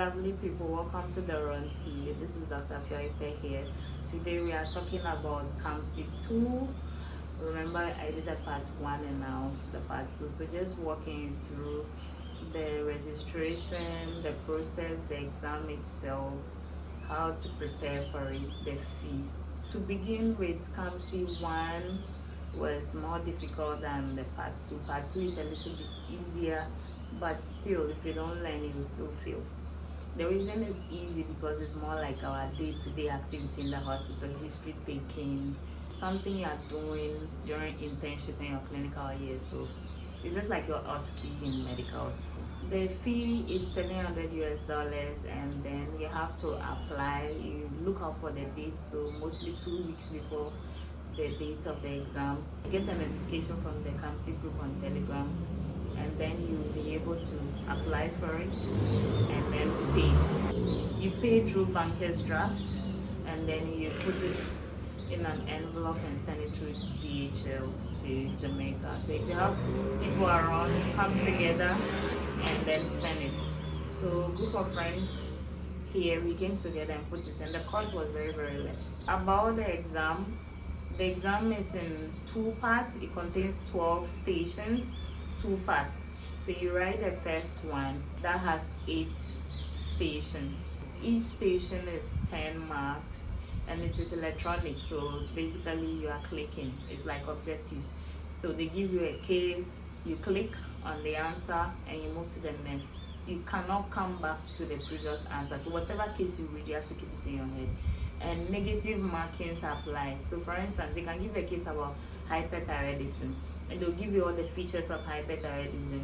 lovely people, welcome to the Run Studio. This is Dr. Fioipe here. Today we are talking about CAMC 2. Remember, I did the part 1 and now the part 2. So just walking through the registration, the process, the exam itself, how to prepare for it, the fee. To begin with, CAMC 1 was more difficult than the part 2. Part 2 is a little bit easier, but still, if you don't learn, you will still fail. The reason it's easy because it's more like our day-to-day activity in the hospital, history taking, something you are doing during internship in your clinical year. So it's just like your OSCE in medical school. The fee is $700 and then you have to apply. You look out for the date, so mostly 2 weeks before the date of the exam. You get a notification from the CAMC group on Telegram, and then you'll be able to apply for it and then pay. You pay through banker's draft, and then you put it in an envelope and send it through DHL to Jamaica. So if you have people around, come together and then send it. So a group of friends here, we came together and put it, and the cost was very, very less. About the exam is in 2 parts. It contains 12 stations, 2 parts. So you write the first one that has 8 stations. Each station is 10 marks, and it is electronic, so basically you are clicking. It's like objectives. So they give you a case, you click on the answer and you move to the next. You cannot come back to the previous answer. So whatever case you read, you have to keep it in your head. And negative markings apply. So for instance, they can give a case about hyperthyroidism, and they'll give you all the features of hyperthyroidism,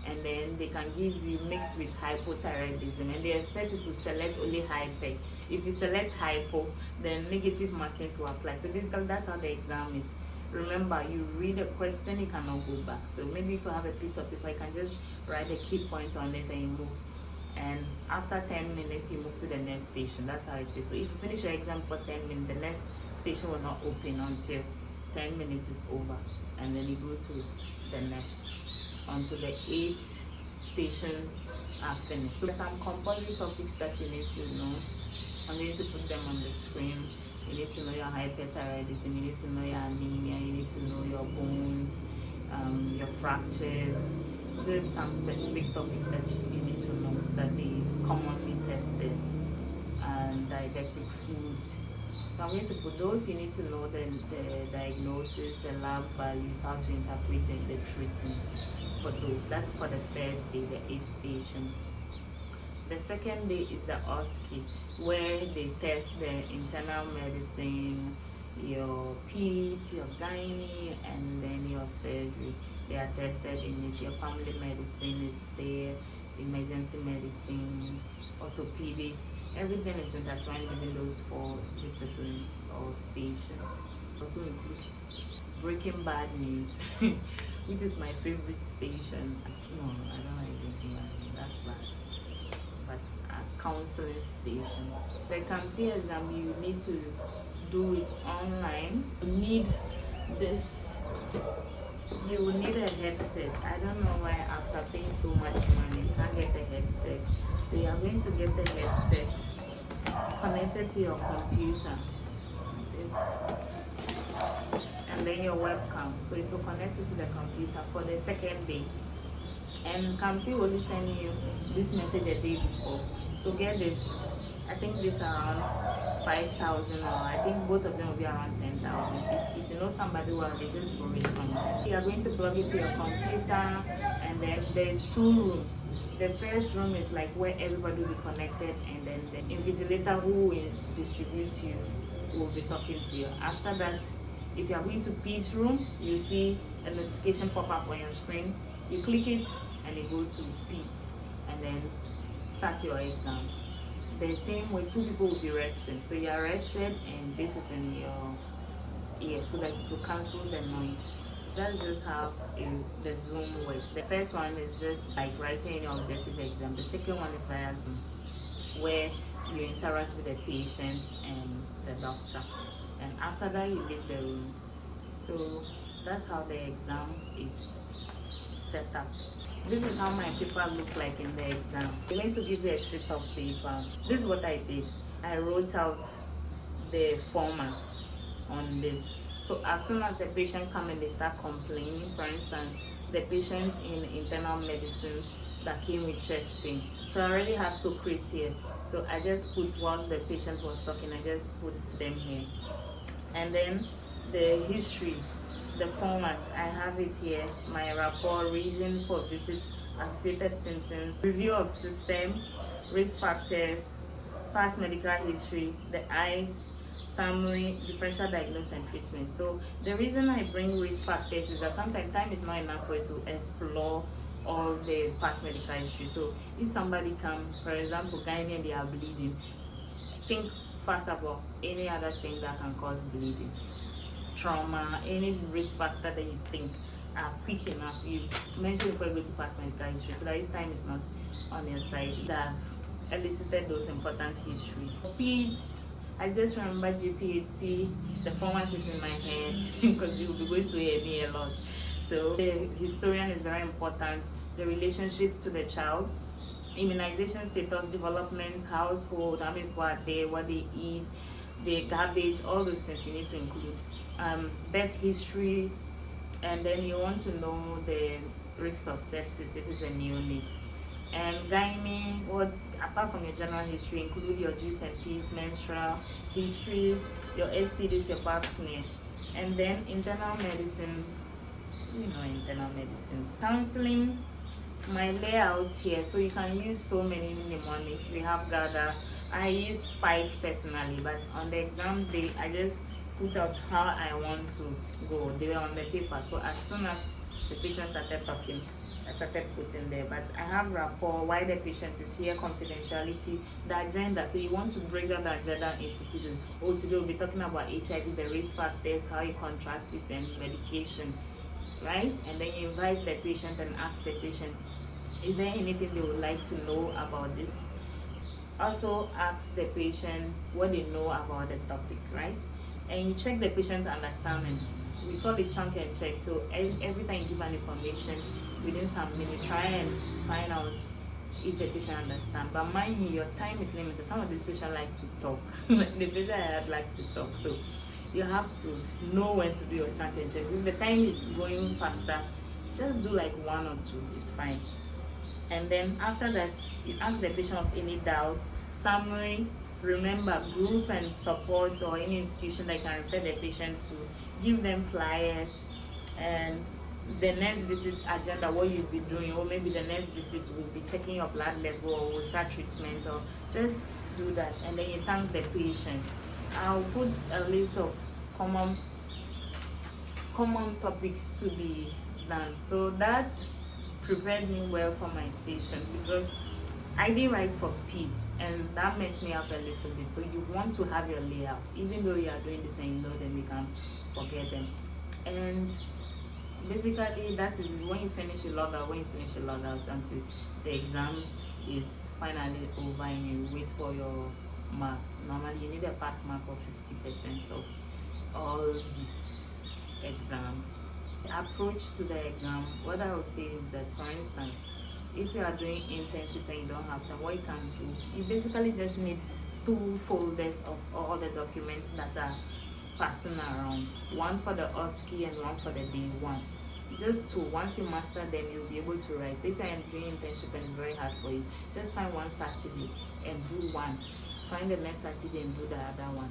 and then they can give you mixed with hypothyroidism, and they expect you to select only hyper. If you select hypo, then negative markings will apply. So basically that's how the exam is. Remember, you read a question, you cannot go back. So maybe if you have a piece of paper, you can just write the key points on it and you move. And after 10 minutes, you move to the next station. That's how it is. So if you finish your exam for 10 minutes, the next station will not open until 10 minutes is over. And then you go to the next until the 8 stations are finished. So some compulsory topics that you need to know. I'm going to put them on the screen. You need to know your hyperthyroidism, you need to know your anemia, you need to know your bones, your fractures, just some specific topics that you need to know that they commonly tested, and diabetic food. So I'm going to put those. You need to know the diagnosis, the lab values, how to interpret the treatment for those. That's for the first day, the 8th station. The second day is the OSCE, where they test the internal medicine, your peds, your gynae, and then your surgery. They are tested in it. Your family medicine is there, emergency medicine, orthopedics. Everything is intertwined within those 4 disciplines or stations. Also include Breaking Bad News, which is my favorite station. No, I don't like Breaking Bad News, that's bad. But a counseling station. The CAMC exam, you need to do it online. You need this. You will need a headset. I don't know why after paying so much money, you can't get a headset. So you are going to get the headset connected to your computer. And then your webcam. So it will connect it to the computer for the second day. And CAMC will only send you this message a day before. So get this. I think this around 5,000, or I think both of them will be around 10,000. If you know somebody well, they just borrow it from them. You are going to plug it to your computer, and then there's 2 rooms. The first room is like where everybody will be connected, and then the invigilator who will distribute you will be talking to you. After that, if you are going to PEDS room, you see a notification pop up on your screen. You click it and you go to PEDS, and then start your exams. The same way, 2 people will be resting. So you are rested, and this is in your ear so that it will cancel the noise. That's just how the Zoom works. The first one is just like writing any objective exam. The second one is via Zoom, where you interact with the patient and the doctor. And after that, you leave the room. So that's how the exam is setup. This is how my paper looked like in the exam. I'm going to give you a sheet of paper. This is what I did. I wrote out the format on this. So as soon as the patient come and they start complaining, for instance, the patient in internal medicine that came with chest pain. So I already have Socrates here. So I just put, whilst the patient was talking, I just put them here. And then the history, the format, I have it here. My rapport, reason for visit, associated symptoms, review of system, risk factors, past medical history, the eyes, summary, differential diagnosis and treatment. So the reason I bring risk factors is that sometimes time is not enough for us to explore all the past medical history. So if somebody comes, for example, gynae and they are bleeding, think first about any other thing that can cause bleeding, trauma, any risk factor that you think are quick enough, you mention before you go to past medical history, so that if time is not on your side, you have elicited those important histories. Please, I just remember GPHC, the format is in my head because you will be going to hear me a lot. So the historian is very important, the relationship to the child, immunization status, development, household, how many people are there, what they eat, the garbage, all those things you need to include. Birth history, and then you want to know the risks of sepsis if it's a neonate. And gynae, what apart from your general history, include your G's and P's, menstrual histories, your STDs, your pap smear. And then internal medicine, internal medicine. Counseling, my layout here, so you can use so many mnemonics. We have GADA. I use Spike personally, but on the exam day, I just put out how I want to go. They were on the paper, so as soon as the patient started talking, I started putting there. But I have rapport, why the patient is here, confidentiality, the agenda. So you want to break down the agenda into pieces. Oh, today we'll be talking about HIV, the risk factors, how you contract it, and medication, right? And then you invite the patient and ask the patient, is there anything they would like to know about this? Also ask the patient what they know about the topic, right? And you check the patient's understanding. We call it chunk and check. So every time you give an information, within some minutes, try and find out if the patient understands. But mind you, your time is limited. Some of these patients like to talk. The patient I had like to talk. So you have to know when to do your chunk and check. If the time is going faster, just do like 1 or 2. It's fine. And then after that, you ask the patient of any doubts. Summary, remember group and support or any institution that can refer the patient to. Give them flyers and the next visit agenda, what you'll be doing, or maybe the next visit will be checking your blood level or will start treatment, or just do that. And then you thank the patient. I'll put a list of common topics to be done. So that prepared me well for my station, because I did write for PIDs and that messed me up a little bit. So you want to have your layout, even though you are doing this and you know them, you can forget them. And basically that is when you finish your log out, until the exam is finally over and you wait for your mark. Normally you need a pass mark of 50% of all these exams. The approach to the exam, what I will say is that, for instance, if you are doing internship and you don't have time, what you can do, you basically just need 2 folders of all the documents that are passing around. One for the OSCE and one for the day 1. Just 2. Once you master them, you'll be able to write. So if you are doing internship and it's very hard for you, just find one Saturday and do one. Find the next Saturday and do the other one.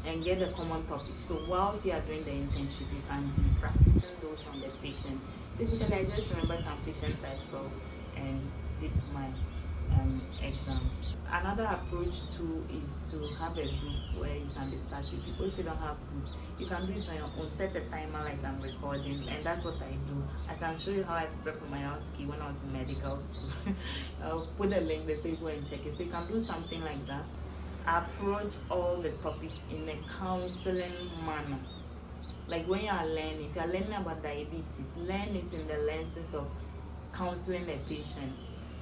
And get the common topic. So whilst you are doing the internship, you can be practicing those on the patient. Basically, I just remember some patients I saw and did my exams. Another approach too is to have a group where you can discuss with people. If you don't have group, you can do it on your own. Set a timer like I'm recording, and that's what I do. I can show you how I prepared for my OSCE when I was in medical school. I'll put a link there so you go and check it. So you can do something like that. Approach all the topics in a counseling manner. Like when you are learning, if you are learning about diabetes, learn it in the lenses of counseling a patient,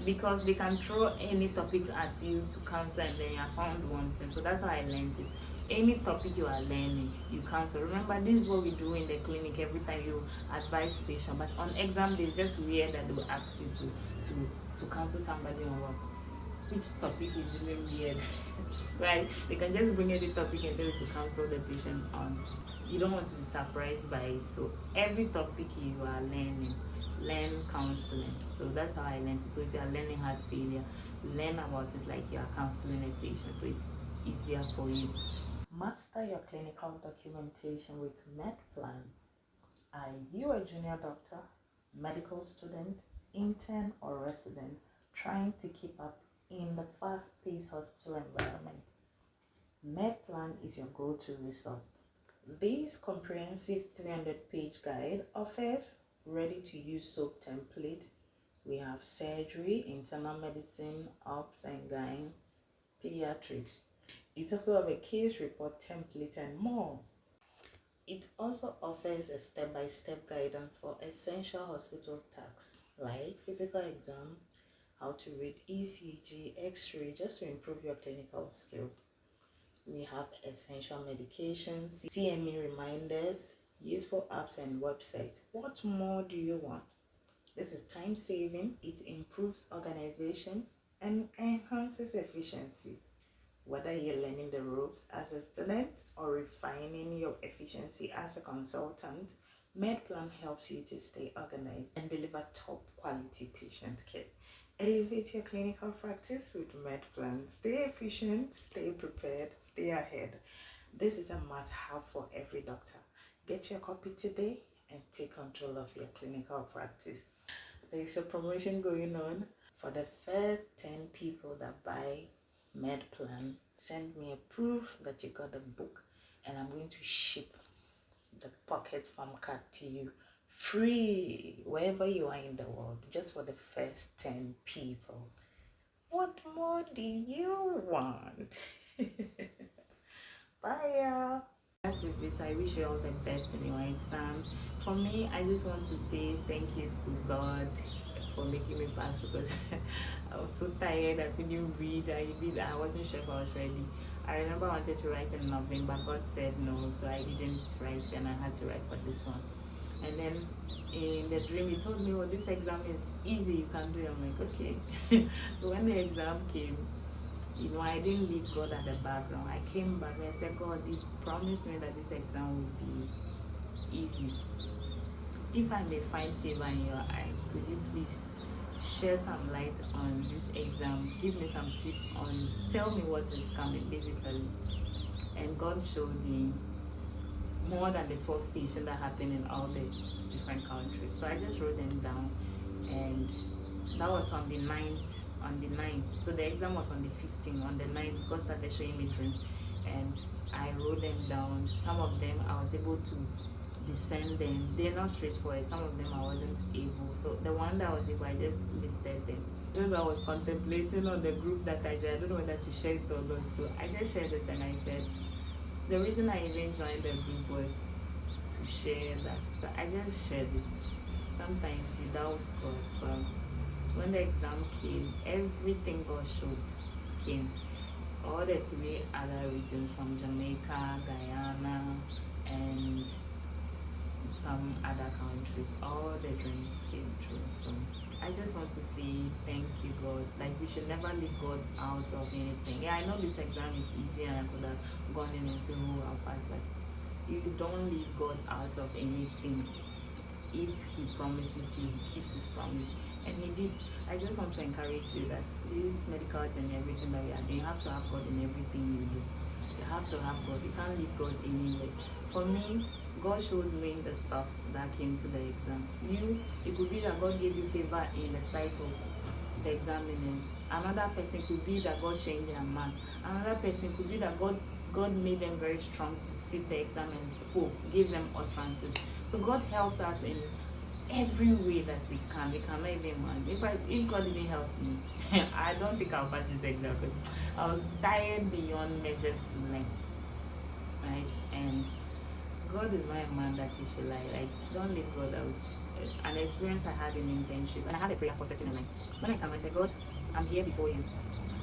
because they can throw any topic at you to counsel and then you are found wanting. So that's how I learned it. any topic you are learning, you cancel. Remember, this is what we do in the clinic every time you advise patient, but on exam day it's just weird that they will ask you to cancel somebody on what. Which topic is even weird? Right? They can just bring any topic and tell you to cancel the patient on. You don't want to be surprised by it. So every topic you are learning, learn counseling. So that's how I learned it. So if you are learning heart failure, learn about it like you are counseling a patient. So it's easier for you. Master your clinical documentation with MedPlan. Are you a junior doctor, medical student, intern, or resident trying to keep up in the fast-paced hospital environment? MedPlan is your go-to resource. This comprehensive 300-page guide offers ready-to-use SOAP template. We have surgery, internal medicine, obs and gyne, pediatrics. It also has a case report template and more. It also offers a step-by-step guidance for essential hospital tasks like physical exam, how to read ECG, X-ray, just to improve your clinical skills. We have essential medications, CME reminders, useful apps and websites. What more do you want? This is time saving, it improves organization and enhances efficiency. Whether you're learning the ropes as a student or refining your efficiency as a consultant, MedPlan helps you to stay organized and deliver top quality patient care. Elevate your clinical practice with MedPlan. Stay efficient, stay prepared, stay ahead. This is a must-have for every doctor. Get your copy today and take control of your clinical practice. There is a promotion going on for the first 10 people that buy MedPlan. Send me a proof that you got the book, and I'm going to ship the pocket farm card to you free wherever you are in the world, just for the first 10 people. What more do you want? Bye, y'all. That is it. I wish you all the best in your exams. For me, I just want to say thank you to God for making me pass, because I was so tired, I couldn't read. I wasn't sure if I was ready. I remember I wanted to write in November, God said no, so I didn't write, and I had to write for this one. And then in the dream, he told me, oh, this exam is easy, you can do it. I'm like, okay. So when the exam came, I didn't leave God at the background. I came back and I said, God, you promised me that this exam would be easy. If I may find favor in your eyes, could you please share some light on this exam? Give me some tips on, tell me what is coming, basically. And God showed me more than the 12 stations that happen in all the different countries. So I just wrote them down, and that was on the 9th. So the exam was on the 15th. On the 9th, God started showing me dreams, and I wrote them down. Some of them I was able to discern them. They're not straightforward. Some of them I wasn't able. So the one that I was able, I just listed them. I was contemplating on the group that I did. I don't know whether to share it or not. So I just shared it, and I said, the reason I even joined the group was to share that. So I just shared it. Sometimes you doubt God, but when the exam came, everything God showed came. All the 3 other regions, from Jamaica, Guyana, and some other countries, all the dreams came true. So I just want to say thank you, God. Like, we should never leave God out of anything. Yeah, I know this exam is easy and I could have gone in and said, oh, I'll pass, but you don't leave God out of anything. If he promises you, he keeps his promise, and he did. I just want to encourage you that this medical journey, everything that we are doing, you have to have God in everything you do. You have to have God. You can't leave God anywhere. For me, God showed me the stuff that came to the exam. It could be that God gave you favor in the sight of the examiners. Another person could be that God changed their mind. Another person could be that God made them very strong to sit the exam and spoke, gave them utterances. So God helps us in every way that we can. We cannot even mind. If God didn't help me, I don't think I'll pass this exam. But I was tired beyond measures to learn, right? And God is not a man that he should lie. Like, don't leave God out. An experience I had in internship, and I had a prayer for setting a line. When I come, I said, God, I'm here before you.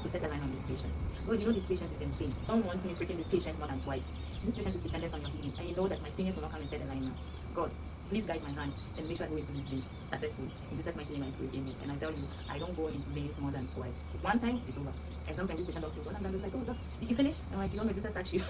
to set a line on this patient. God, you know this patient is in pain. Don't want me breaking this patient more than twice. This patient is dependent on your healing, and you know that my seniors will not come and set the line now. God, please guide my hand and make sure I go into this day successfully. In Jesus' mighty name I pray, amen. And I tell you, I don't go into veins more than twice. One time, it's over. And sometimes this patient don't feel well, and I'm like, oh, God, did you finish? I'm like, you don't know, Jesus touched you.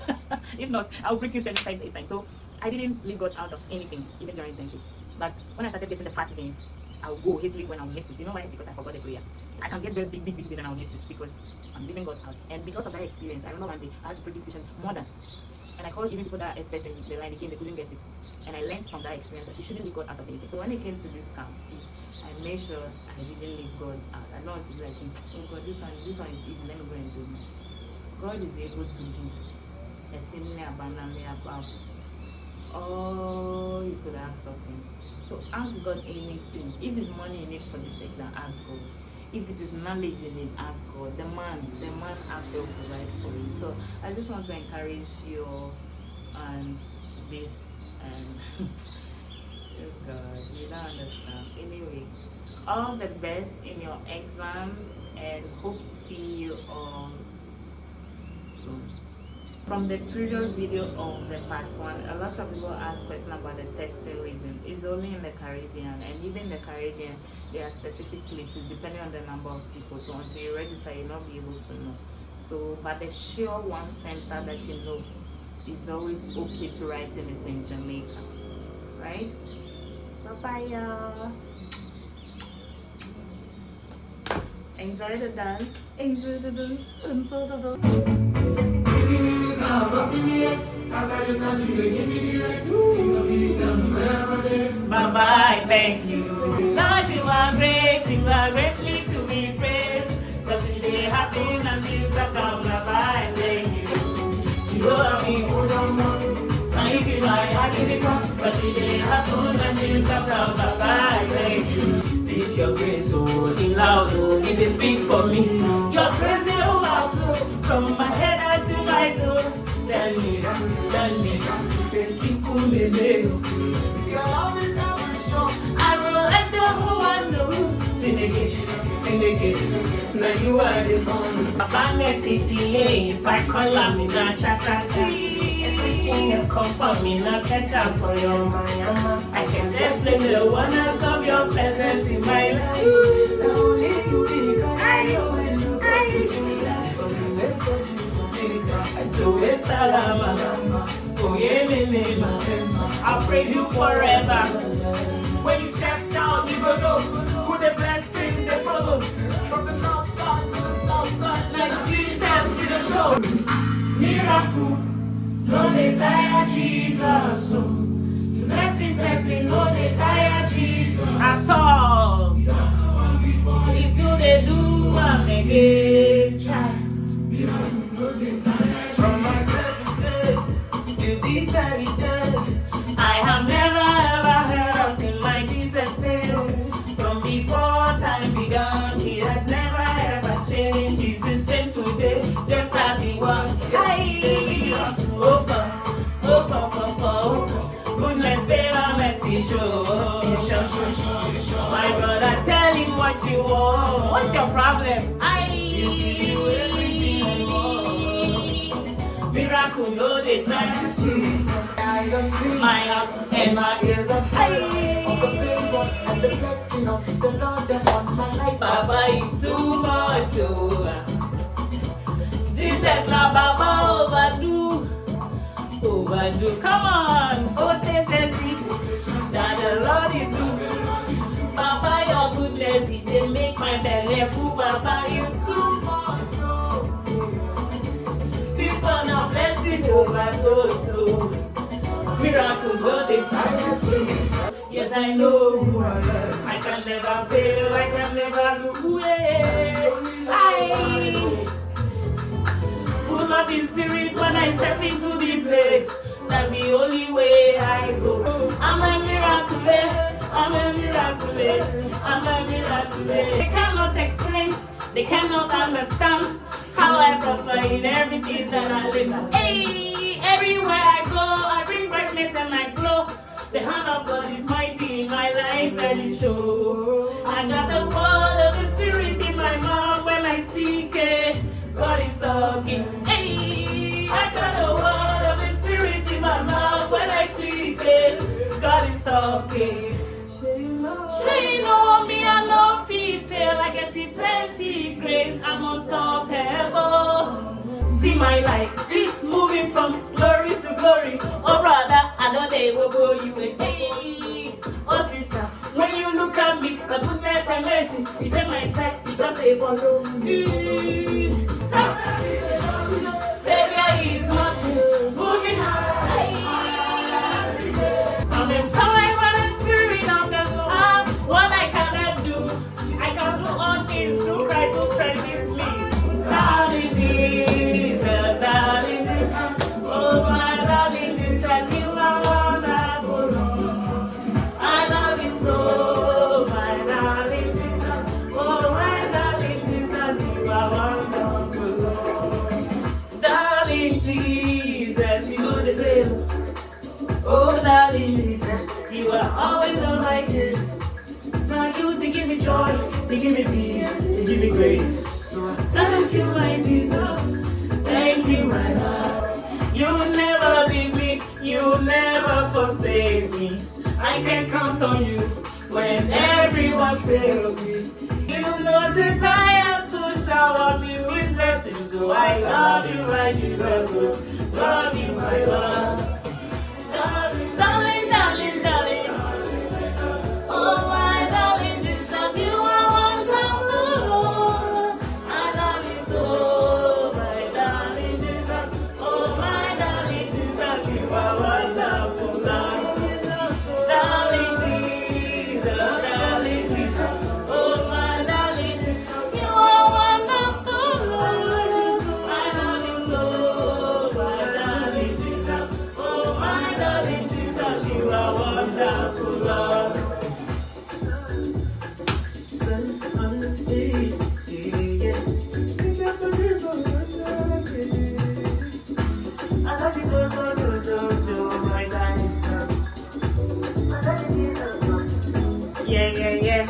If not, I'll break you 7 times, 8 times. So I didn't leave God out of anything, even during internship. But when I started getting the fat veins, I'll go hastily when I'll miss it. You know why? Because I forgot the prayer. I can get very big vein and I'll miss it because I'm leaving God out. And because of that experience, I remember one day I had to pray this patient more than. And I called even people that are experts in the line, they came, they couldn't get it. And I learned from that experience that you shouldn't leave God out of anything. So when it came to this CAMC, I made sure I didn't leave God out. I don't want to be like, oh God, this one is easy, let me go and do it. God is able to do exceedingly abundantly above all you could ask of him. So ask God anything. If it's money you need for this exam, ask God. If it is knowledge you need, ask God. The man out there will provide for you. So I just want to encourage you on this. And oh God, you don't understand. Anyway, all the best in your exams, and hope to see you all soon. From the previous video of the part 1, a lot of people ask questions about the testing region. It's only in the Caribbean, and even in the Caribbean, there are specific places depending on the number of people. So until you register, you'll not be able to know. So, but the sure one center that you know, it's always okay to write in is in Jamaica, right? Bye-bye, y'all. Enjoy the dance. Enjoy the dance. Enjoy the dance. Bye bye, thank you. Lord, you are greatly to be praised. Cause it may happen and you come down. Bye bye, thank you. You are me, who don't know. Can you be my heart? Cause it may happen and you come down. Bye bye, thank you. This your grace, oh, in loud, oh, it is speak for me. Your grace will overflow from my head unto my nose. Tell me, your love is never show. I will let the whole world know. Now you are the one. If I call up in a chat, everything you come for me, not better for your mind. I can explain the wonders of your presence in my life. Only you because I know when you I'll praise you forever. When you step down, you go know who the blessings they follow. From the north side to the south side, like Jesus did a show. Miracle, no they tire Jesus. So blessing, no they tire Jesus. At all. It's who they do, I'm again. From my second place to this very day, I have never ever heard of sin like Jesus fail. From before time began, he has never ever changed. He's the same today, just as he was. Goodness, favor, mercy, show. My brother, tell him what you want. What's your problem? Miracle, no, they try Jesus. My heart and my ears are high. Of the favor and the blessing of the Lord upon my life. Baba, you too much, oh. Jesus, now Baba, overdo. Come on, oh, that the Lord is good. Baba, your goodness, it did make my belly full. Baba, you too much, oh. This one of blessing overdose. Miracle, God, they fire. Yes, I know who I am. I can never fail, I can never look away. I full of the spirit when I step into the place. That's the only way I go. I'm a miracle, I'm a miracle, I'm a miracle. They cannot explain, they cannot understand how I prosper in everything that I live. Hey, everywhere I go, I bring brightness and I glow. The hand of God is mighty in my life and it shows. I got the word of the Spirit in my mouth when I speak it. okay. She know me, I know feel I can see plenty grace, I'm unstoppable. See my life, it's moving from glory to glory. Oh brother, I know they will go you away. Oh sister, when you look at me, the goodness and mercy, it's in my side, it's just a follow me. Failure is not moving high. I'm empowered by the spirit of the Lord. What I cannot do, I can do all things through Christ who strengthens me. Darling Jesus, darling Jesus, oh my darling Jesus, you are wonderful. I love you so, my darling Jesus, oh my darling Jesus, you are wonderful. Darling Jesus, you know the drill. Oh, darling Jesus, you are always on my case. Now you, they give me joy, they give me peace, they give me grace. So thank you, my Jesus, thank you, my Lord. You never leave me, you never forsake me. I can count on you when everyone fails me. You know that I have to shower me with blessings. So I love you, my Jesus, oh, love you, my Lord. Darling, darling, darling, darling. Oh, my darling Jesus, you are wonderful. I love you so, my darling Jesus. Oh, my darling Jesus, you are wonderful. Darling Jesus, darling Jesus. Oh, my darling Jesus, you are wonderful. I love you so, my darling Jesus. Oh, my darling Jesus, you are wonderful, Lord. I love you, my darling Jesus. I love you, Jesus. Yeah, yeah, yeah.